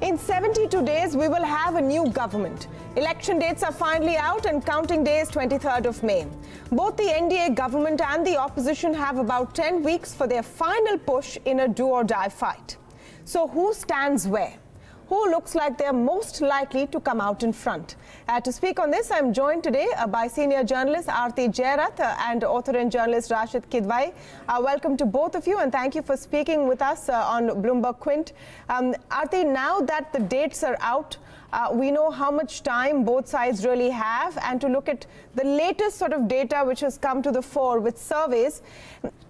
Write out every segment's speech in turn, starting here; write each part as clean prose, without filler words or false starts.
In 72 days, we will have a new government. Election dates are finally out and counting days 23rd of May. Both the NDA government and the opposition have about 10 weeks for their final push in a do-or-die fight. So who stands where? Who looks like they're most likely to come out in front? To speak on this, I'm joined today by senior journalist Arati Jerath and author and journalist Rasheed Kidwai. Welcome to both of you and thank you for speaking with us on Bloomberg Quint. Arati, now that the dates are out, we know how much time both sides really have, and to look at the latest sort of data which has come to the fore with surveys,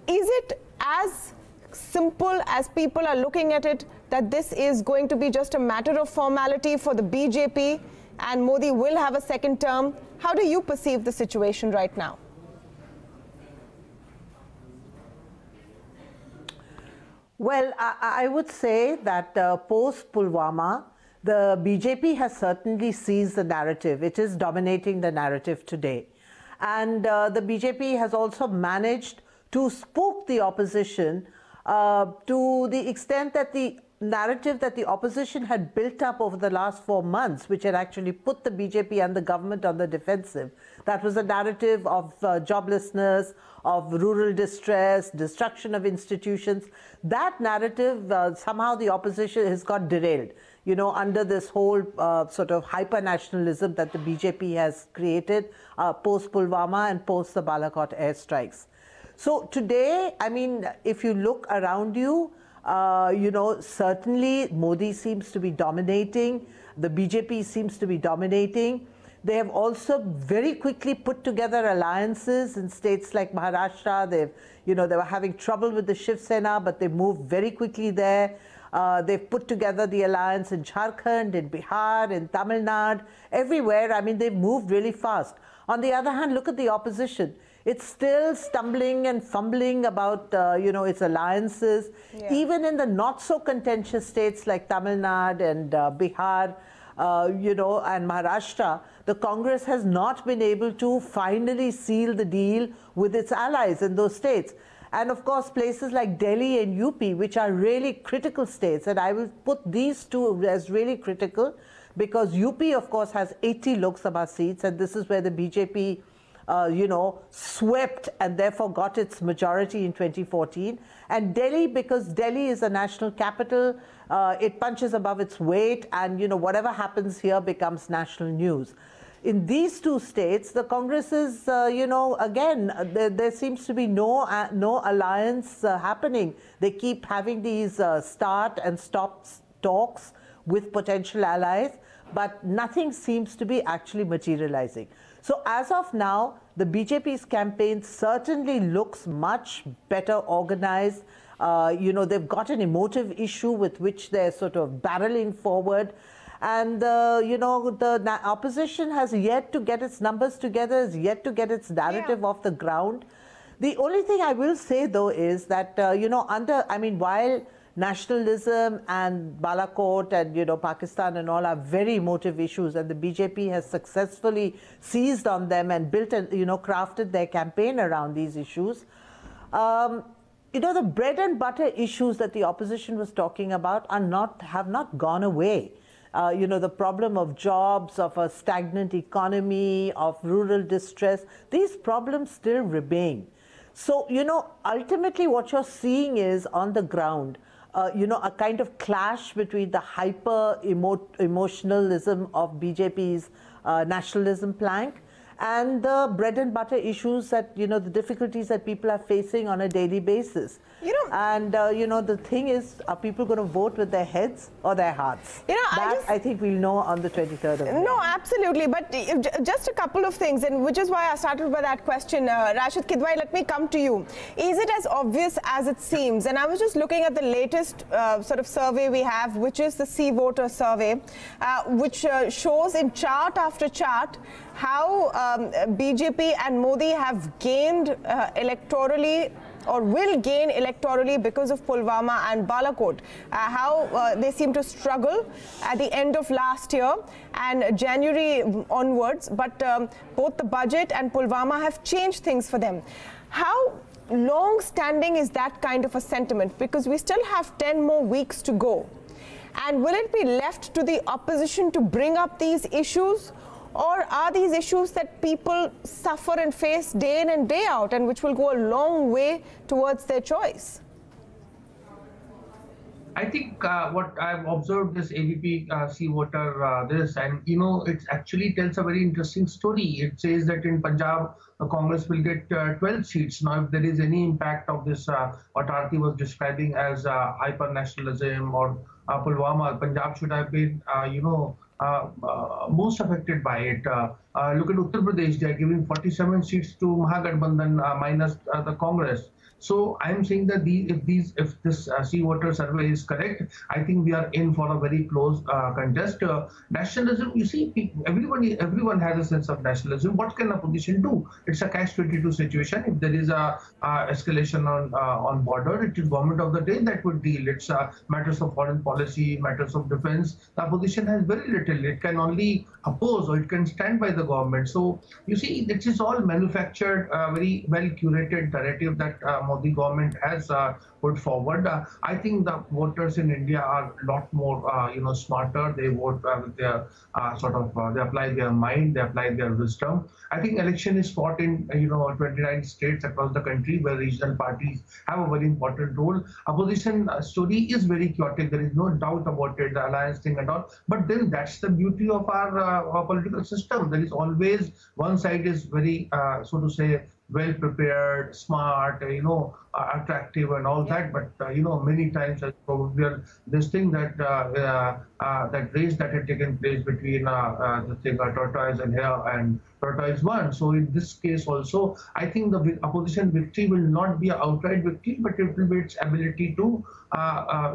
is it as simple as people are looking at it, that this is going to be just a matter of formality for the BJP and Modi will have a second term? How do you perceive the situation right now? Well, I would say that post-Pulwama, the BJP has certainly seized the narrative. It is dominating the narrative today. And the BJP has also managed to spook the opposition to the extent that the narrative that the opposition had built up over the last 4 months, which had actually put the BJP and the government on the defensive. That was a narrative of joblessness, of rural distress, destruction of institutions. That narrative, somehow the opposition has got derailed, you know, under this whole sort of hyper-nationalism that the BJP has created post-Pulwama and post the Balakot airstrikes. So today, I mean, if you look around you, you know, certainly Modi seems to be dominating. The BJP seems to be dominating. They have also very quickly put together alliances in states like Maharashtra. They've, you know, they were having trouble with the Shiv Sena, but they moved very quickly there. They've put together the alliance in Jharkhand, in Bihar, in Tamil Nadu, everywhere. I mean, they've moved really fast. On the other hand, look at the opposition. It's still stumbling and fumbling about, you know, its alliances. Yeah. Even in the not-so-contentious states like Tamil Nadu and Bihar, you know, and Maharashtra, the Congress has not been able to finally seal the deal with its allies in those states. And of course, places like Delhi and UP, which are really critical states, and I will put these two as really critical, because UP, of course, has 80 Lok Sabha seats, and this is where the BJP you know, swept and therefore got its majority in 2014. And Delhi, because Delhi is a national capital, it punches above its weight, and, you know, whatever happens here becomes national news. In these two states, the Congress is, you know, again, there seems to be no alliance happening. They keep having these start and stop talks with potential allies, but nothing seems to be actually materializing. So as of now, the BJP's campaign certainly looks much better organized. You know, they've got an emotive issue with which they're sort of barreling forward. And, you know, the opposition has yet to get its numbers together, has yet to get its narrative off the ground. The only thing I will say, though, is that, you know, while nationalism and Balakot and, you know, Pakistan and all are very emotive issues, and the BJP has successfully seized on them and built and, you know, crafted their campaign around these issues. You know, the bread and butter issues that the opposition was talking about have not gone away. You know, the problem of jobs, of a stagnant economy, of rural distress, these problems still remain. So, you know, ultimately what you're seeing is on the ground, you know, a kind of clash between the hyper-emotionalism of BJP's nationalism plank and the bread and butter issues that, you know, the difficulties that people are facing on a daily basis. You know, and, you know, the thing is, are people going to vote with their heads or their hearts? You know, I think we'll know on the 23rd of May. No, absolutely. But just a couple of things, and which is why I started with that question. Rasheed Kidwai, let me come to you. Is it as obvious as it seems? And I was just looking at the latest sort of survey we have, which is the C Voter survey, which shows in chart after chart how BJP and Modi have gained electorally or will gain electorally because of Pulwama and Balakot. How they seem to struggle at the end of last year and January onwards, but both the budget and Pulwama have changed things for them. How long-standing is that kind of a sentiment? Because we still have 10 more weeks to go. And will it be left to the opposition to bring up these issues? Or are these issues that people suffer and face day in and day out, and which will go a long way towards their choice? I think what I've observed this ABP sea water this, and it actually tells a very interesting story. It says that in Punjab, Congress will get 12 seats. Now, if there is any impact of this, what Arati was describing as hyper-nationalism or Pulwama, Punjab should have been, most affected by it. Look at Uttar Pradesh; they are giving 47 seats to Mahagathbandhan minus the Congress. So I'm saying that if this seawater survey is correct, I think we are in for a very close contest. Nationalism, you see, everyone has a sense of nationalism. What can opposition do? It's a catch-22 situation. If there is a escalation on border, it is government of the day that would deal. It's matters of foreign policy, matters of defense. The opposition has very little. It can only oppose or it can stand by the government. So you see, this is all manufactured, very well curated narrative that Modi government has put forward. I think the voters in India are a lot more, smarter. They vote with their they apply their mind, they apply their wisdom. I think election is fought in 29 states across the country where regional parties have a very important role. Opposition story is very chaotic. There is no doubt about it, the alliance thing and all. But then that's the beauty of our political system. There is always one side is very, so to say, well prepared, smart, attractive and all that. But many times probably this thing that that race that had taken place between the thing tortoise and hare and tortoise won. So in this case also, I think the opposition victory will not be an outright victory, but it will be its ability to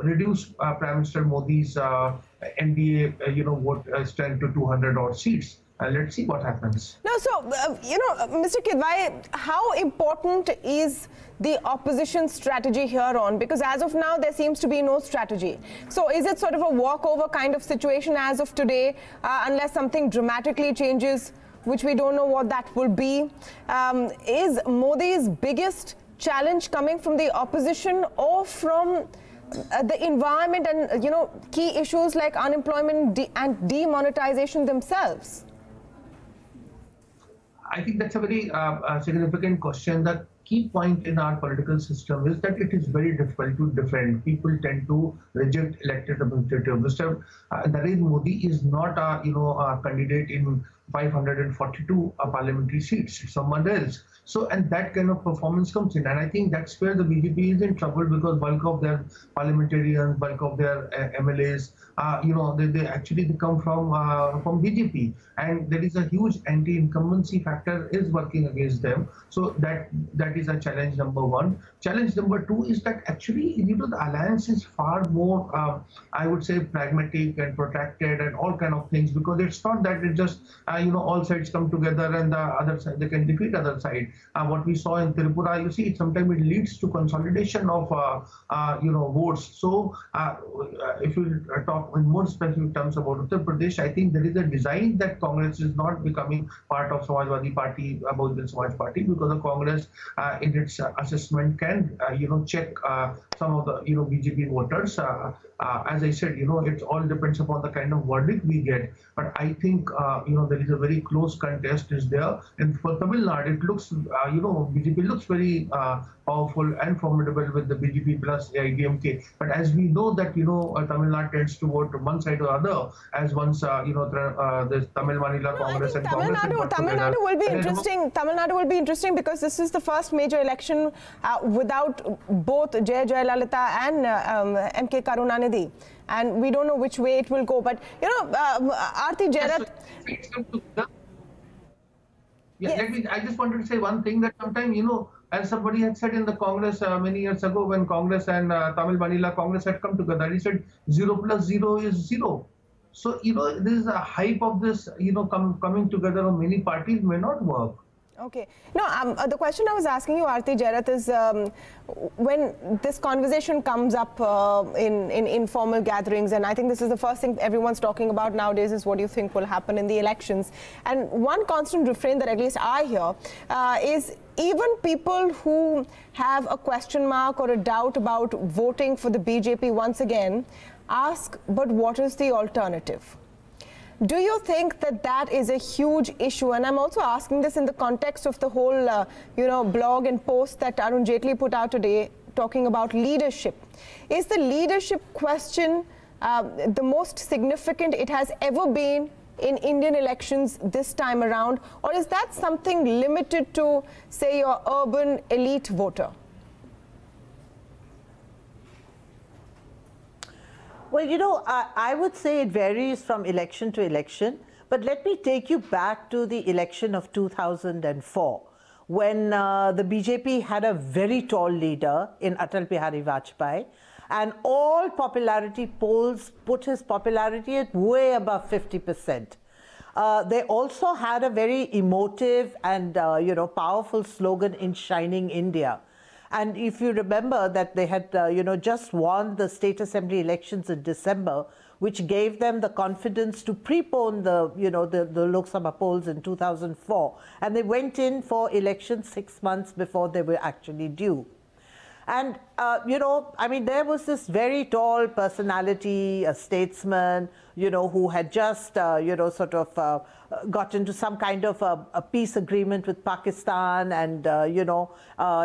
reduce Prime Minister Modi's NDA vote strength to 200 odd seats. Let's see what happens. No, so, Mr. Kidwai, how important is the opposition strategy here on? Because as of now, there seems to be no strategy. So is it sort of a walkover kind of situation as of today, unless something dramatically changes, which we don't know what that will be? Is Modi's biggest challenge coming from the opposition or from the environment and, key issues like unemployment and demonetization themselves? I think that's a very significant question. The key point in our political system is that it is very difficult to defend. People tend to reject elected representatives. Mr. Narendra Modi is not a candidate in 542 parliamentary seats. It's someone else. So, and that kind of performance comes in. And I think that's where the BJP is in trouble, because bulk of their parliamentarians, bulk of their MLAs, they actually come from BJP. And there is a huge anti-incumbency factor is working against them. So that is a challenge number one. Challenge number two is that actually, the alliance is far more, I would say, pragmatic and protracted and all kind of things, because it's not that it just, all sides come together and the other side, they can defeat other side. What we saw in Tripura, you see, sometimes it leads to consolidation of, votes. So if you talk in more specific terms about Uttar Pradesh, I think there is a design that Congress is not becoming part of Samajwadi Party, Bahujan Samaj Party, because the Congress in its assessment can, check some of the, BJP voters. As I said, it all depends upon the kind of verdict we get. But I think, there is a very close contest is there. And for Tamil Nadu, it looks, BJP looks very powerful and formidable with the BJP plus AIDMK. But as we know that, Tamil Nadu tends to vote one side or other, as once, there's Tamil Manila Congress and Congress. Tamil Nadu will be interesting. Tamil Nadu will be interesting because this is the first major election without both Jayalalitha and MK Karunanidhi. And we don't know which way it will go. But, Arati, Jerath... I just wanted to say one thing, that sometimes, as somebody had said in the Congress many years ago, when Congress and Tamil Manila Congress had come together, he said 0 plus 0 is 0. So, this is a hype of this, coming together of many parties may not work. Okay. No, the question I was asking you, Arati, Jerath, is when this conversation comes up in informal gatherings, and I think this is the first thing everyone's talking about nowadays, is what do you think will happen in the elections? And one constant refrain that at least I hear is even people who have a question mark or a doubt about voting for the BJP once again ask, but what is the alternative? Do you think that that is a huge issue? And I'm also asking this in the context of the whole, blog and post that Arun Jaitley put out today talking about leadership. Is the leadership question the most significant it has ever been in Indian elections this time around? Or is that something limited to, say, your urban elite voter? Well, I would say it varies from election to election, but let me take you back to the election of 2004, when the BJP had a very tall leader in Atal Bihari Vajpayee, and all popularity polls put his popularity at way above 50%. They also had a very emotive and, powerful slogan in Shining India. And if you remember that they had, just won the state assembly elections in December, which gave them the confidence to prepone the Lok Sabha polls in 2004. And they went in for elections 6 months before they were actually due. And, there was this very tall personality, a statesman, who had just, got into some kind of a peace agreement with Pakistan, and,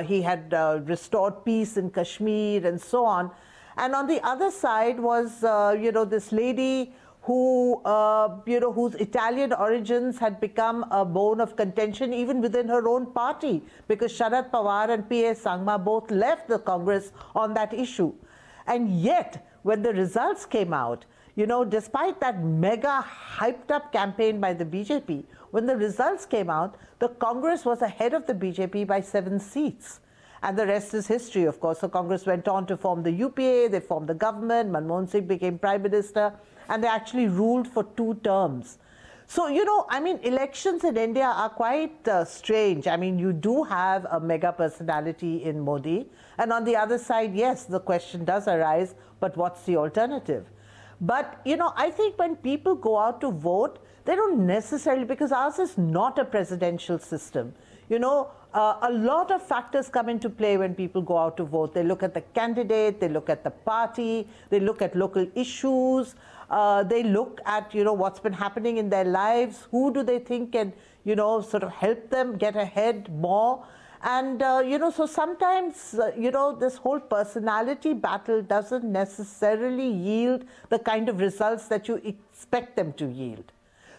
he had restored peace in Kashmir and so on. And on the other side was, this lady who, whose Italian origins had become a bone of contention even within her own party, because Sharad Pawar and P.A. Sangma both left the Congress on that issue. And yet, when the results came out, despite that mega hyped up campaign by the BJP, when the results came out, the Congress was ahead of the BJP by 7 seats. And the rest is history, of course. So Congress went on to form the UPA, they formed the government, Manmohan Singh became Prime Minister, and they actually ruled for 2 terms. So, elections in India are quite strange. You do have a mega personality in Modi. And on the other side, yes, the question does arise, but what's the alternative? But, I think when people go out to vote, they don't necessarily, because ours is not a presidential system. A lot of factors come into play when people go out to vote. They look at the candidate, they look at the party, they look at local issues, they look at, what's been happening in their lives, who do they think can, sort of help them get ahead more. And, so sometimes, this whole personality battle doesn't necessarily yield the kind of results that you expect them to yield.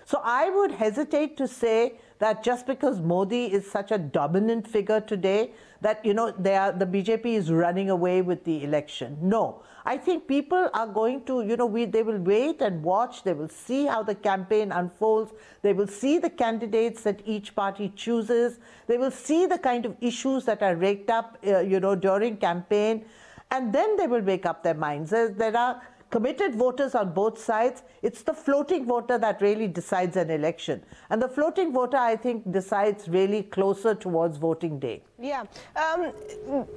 So I would hesitate to say that just because Modi is such a dominant figure today, that, the BJP is running away with the election. No, I think people are going to, they will wait and watch. They will see how the campaign unfolds. They will see the candidates that each party chooses. They will see the kind of issues that are raked up, during campaign. And then they will make up their minds. There are committed voters on both sides. It's the floating voter that really decides an election. And the floating voter, I think, decides really closer towards voting day. Yeah.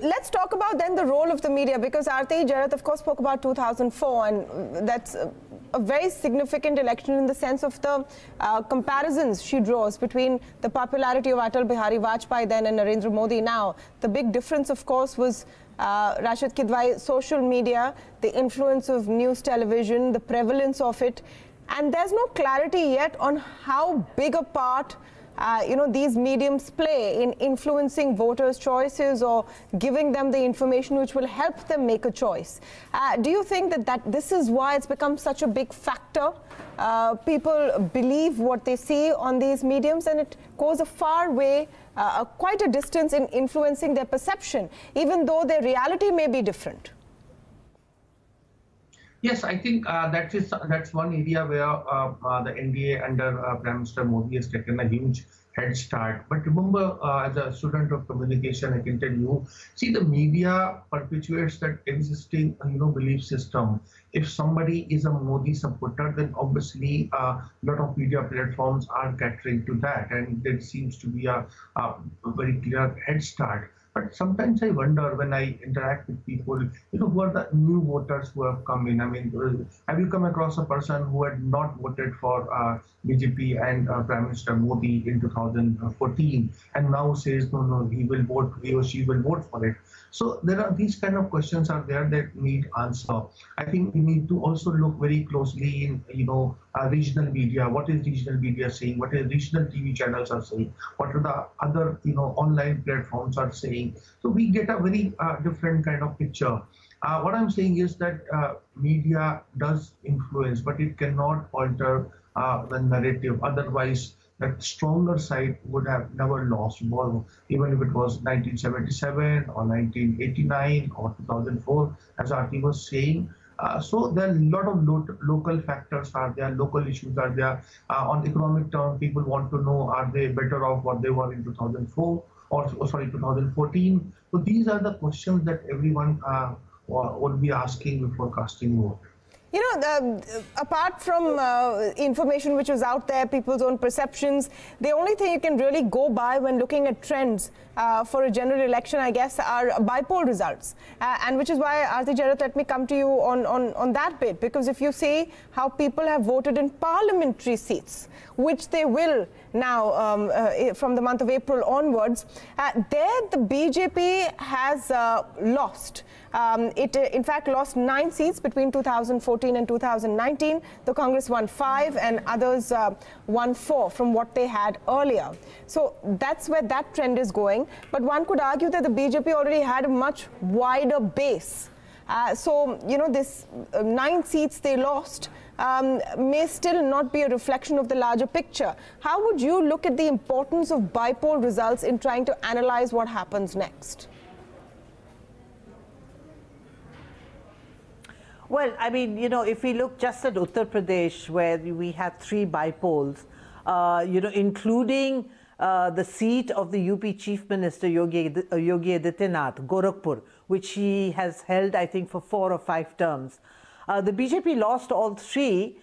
Let's talk about then the role of the media, because Arati, Jerath, of course, spoke about 2004, and that's a very significant election in the sense of the comparisons she draws between the popularity of Atal Bihari Vajpayee then and Narendra Modi now. The big difference, of course, was Rasheed, Kidwai, social media, the influence of news television, the prevalence of it, and there's no clarity yet on how big a part these mediums play in influencing voters' choices or giving them the information which will help them make a choice. Do you think that this is why it's become such a big factor? People believe what they see on these mediums, and it goes a far way, quite a distance in influencing their perception, even though their reality may be different. Yes, I think that's one area where the NDA under Prime Minister Modi has taken a huge head start. But remember, as a student of communication, I can tell you, see, the media perpetuates that existing, belief system. If somebody is a Modi supporter, then obviously a lot of media platforms are catering to that, and there seems to be a very clear head start. But sometimes I wonder when I interact with people, who are the new voters who have come in? I mean, have you come across a person who had not voted for BJP and Prime Minister Modi in 2014 and now says, no, he or she will vote for it? So there are these kind of questions are there that need answer. I think we need to also look very closely in, regional media. What is regional media saying? What is regional TV channels are saying? What are the other, online platforms are saying? So we get a very different kind of picture. What I'm saying is that media does influence, but it cannot alter the narrative. Otherwise, that stronger side would have never lost more, even if it was 1977 or 1989 or 2004, as Arati was saying. So there are a lot of local factors are there, local issues are there. On economic terms, people want to know, are they better off what they were in 2004 or sorry, 2014? So these are the questions that everyone would be asking before casting vote. Apart from information which was out there, people's own perceptions, the only thing you can really go by when looking at trends for a general election, I guess, are by-poll results. And which is why, Arati, Jerath, let me come to you on that bit. Because if you see how people have voted in parliamentary seats, which they will now from the month of April onwards, there the BJP has lost. It, in fact, lost 9 seats between 2014 and 2019. The Congress won 5 and others won 4 from what they had earlier. So that's where that trend is going. But one could argue that the BJP already had a much wider base. So, this 9 seats they lost may still not be a reflection of the larger picture. How would you look at the importance of by-poll results in trying to analyze what happens next? Well, I mean, if we look just at Uttar Pradesh, where we had 3 by-polls, including the seat of the UP Chief Minister Yogi Adityanath, Gorakhpur, which he has held, I think, for 4 or 5 terms. The BJP lost all 3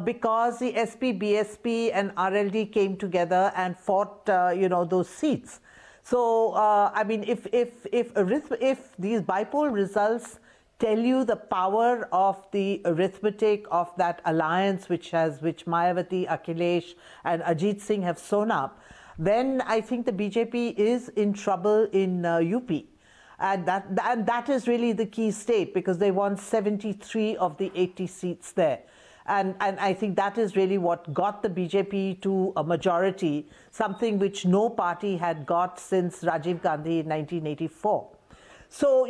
because the SP, BSP and RLD came together and fought, those seats. So, I mean, if these by-poll results tell you the power of the arithmetic of that alliance which Mayawati, Akhilesh and Ajit Singh have sewn up, then I think the BJP is in trouble in UP. And that is really the key state, because they won 73 of the 80 seats there. And I think that is really what got the BJP to a majority, something which no party had got since Rajiv Gandhi in 1984. So,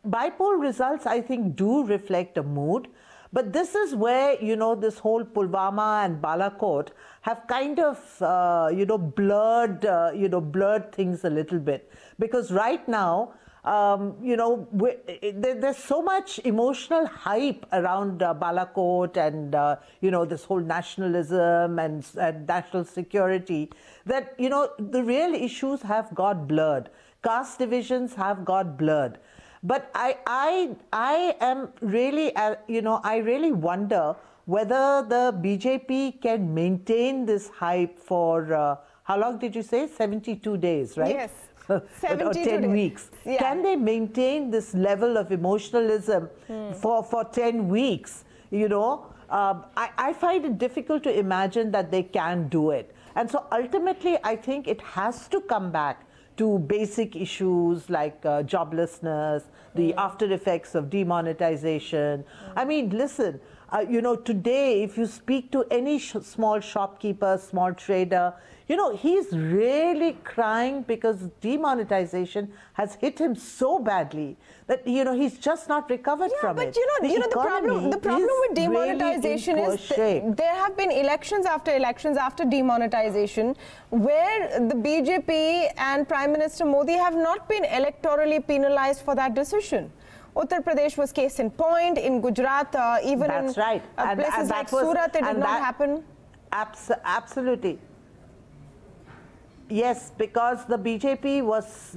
by-poll results, I think, do reflect a mood. But this is where, this whole Pulwama and Balakot have kind of, blurred things a little bit. Because right now, there's so much emotional hype around Balakot and, this whole nationalism and national security that, the real issues have got blurred. Caste divisions have got blurred. But I am really, I really wonder whether the BJP can maintain this hype for, how long did you say? 72 days, right? Yes. 72 or 10 weeks. Yeah. Can they maintain this level of emotionalism for 10 weeks? I find it difficult to imagine that they can do it. And so ultimately, I think it has to come back to basic issues like joblessness, the after effects of demonetization. I mean, listen, today, if you speak to any small shopkeeper, small trader, he's really crying because demonetization has hit him so badly that, he's just not recovered from it. The problem with demonetization really is there have been elections after demonetization where the BJP and Prime Minister Modi have not been electorally penalized for that decision. Uttar Pradesh was case in point. In Gujarat, even in places like Surat, it did not happen. Absolutely. Yes, because the BJP was,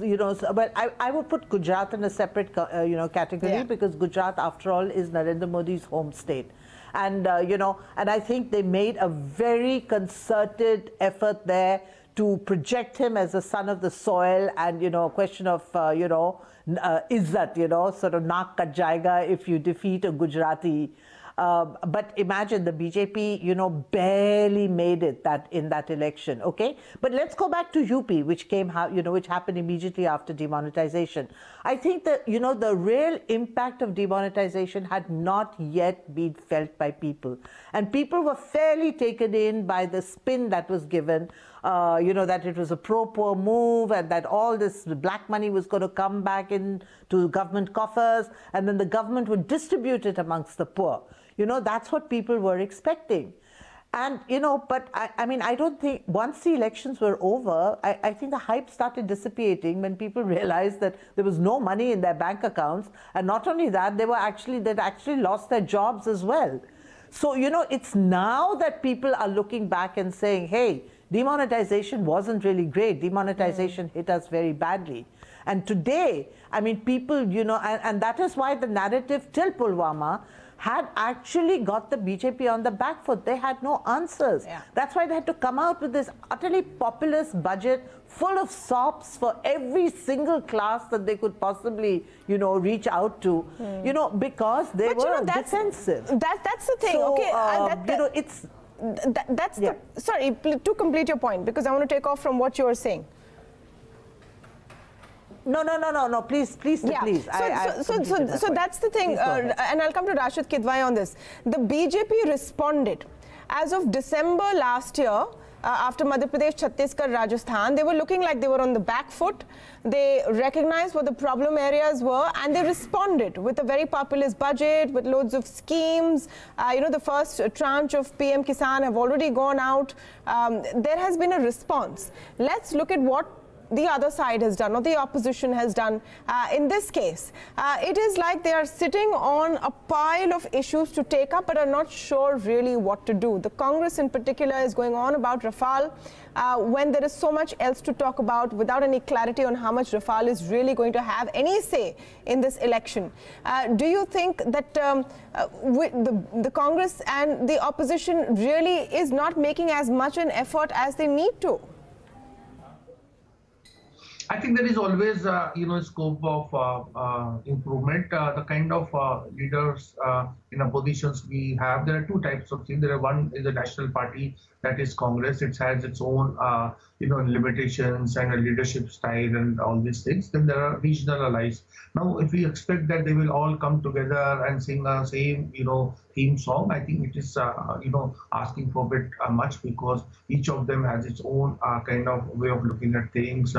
but I would put Gujarat in a separate, category because Gujarat, after all, is Narendra Modi's home state. And, and I think they made a very concerted effort there to project him as a son of the soil and, a question of, izzat, sort of naak kat jayega if you defeat a Gujarati. But imagine the BJP, barely made it in that election, okay? But let's go back to UP, which which happened immediately after demonetization. I think that, the real impact of demonetization had not yet been felt by people. And people were fairly taken in by the spin that was given, that it was a pro-poor move and that all this black money was going to come back into government coffers and then the government would distribute it amongst the poor. That's what people were expecting. And, but I don't think once the elections were over, I think the hype started dissipating when people realized that there was no money in their bank accounts. And not only that, they'd actually lost their jobs as well. So, it's now that people are looking back and saying, hey, demonetization wasn't really great. Demonetization hit us very badly. And today, people, and that is why the narrative till Pulwama had actually got the BJP on the back foot. They had no answers. Yeah. That's why they had to come out with this utterly populist budget full of sops for every single class that they could possibly, reach out to, because they were defensive. That's the thing, so, okay. Sorry, to complete your point, because I want to take off from what you're saying. No, please. So that's the thing, and I'll come to Rasheed Kidwai on this. The BJP responded. As of December last year, after Madhya Pradesh, Chhattisgarh, Rajasthan, they were looking like they were on the back foot. They recognized what the problem areas were and they responded with a very populist budget, with loads of schemes. The first tranche of PM Kisan have already gone out. There has been a response. Let's look at what the other side has done or the opposition has done. In this case, it is like they are sitting on a pile of issues to take up but are not sure really what to do. The Congress in particular is going on about Rafale when there is so much else to talk about without any clarity on how much Rafale is really going to have any say in this election. Do you think that the Congress and the opposition really is not making as much an effort as they need to? I think there is always, scope of improvement. The kind of leaders in oppositions we have, there are two types of things. One is the national party, that is Congress. It has its own, limitations and a leadership style and all these things. Then there are regional allies. Now, if we expect that they will all come together and sing the same, theme song, I think it is, asking for a bit much, because each of them has its own kind of way of looking at things,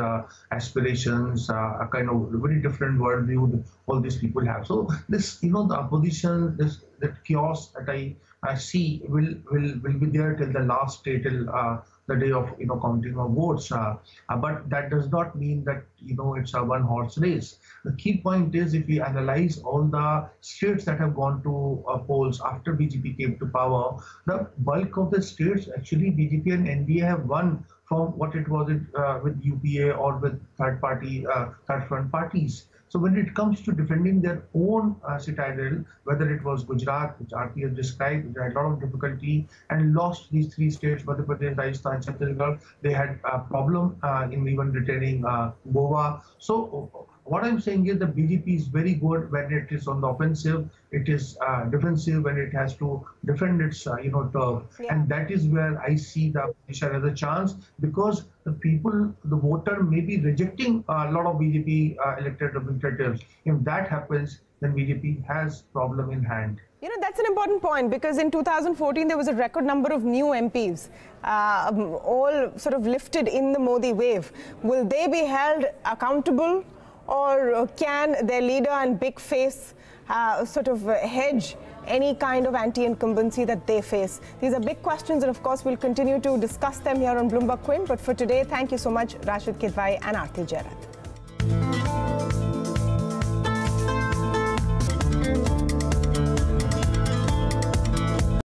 aspirations, a kind of very different worldview all these people have. So this, the opposition, that chaos that I see will be there till the last day, till the day of counting of votes. But that does not mean that it's a one-horse race. The key point is, if we analyze all the states that have gone to polls after BJP came to power, the bulk of the states actually BJP and NDA have won from what it was with UPA or with third front parties. So when it comes to defending their own citadel, whether it was Gujarat, which Arati has described, which had a lot of difficulty and lost these three states, Madhya Pradesh, Rajasthan, Chhattisgarh, they had a problem in even retaining Goa. So what I'm saying is the BJP is very good when it is on the offensive. It is defensive when it has to defend its turf. Yeah. And that is where I see the opposition as a chance, because the people, the voter may be rejecting a lot of BJP elected representatives. If that happens, then BJP has problem in hand. That's an important point, because in 2014 there was a record number of new MPs, all sort of lifted in the Modi wave. Will they be held accountable, or can their leader and big face sort of hedge any kind of anti-incumbency that they face? These are big questions, and of course we'll continue to discuss them here on Bloomberg Quint. But for today, thank you so much, Rasheed Kidwai and Arati Jerath.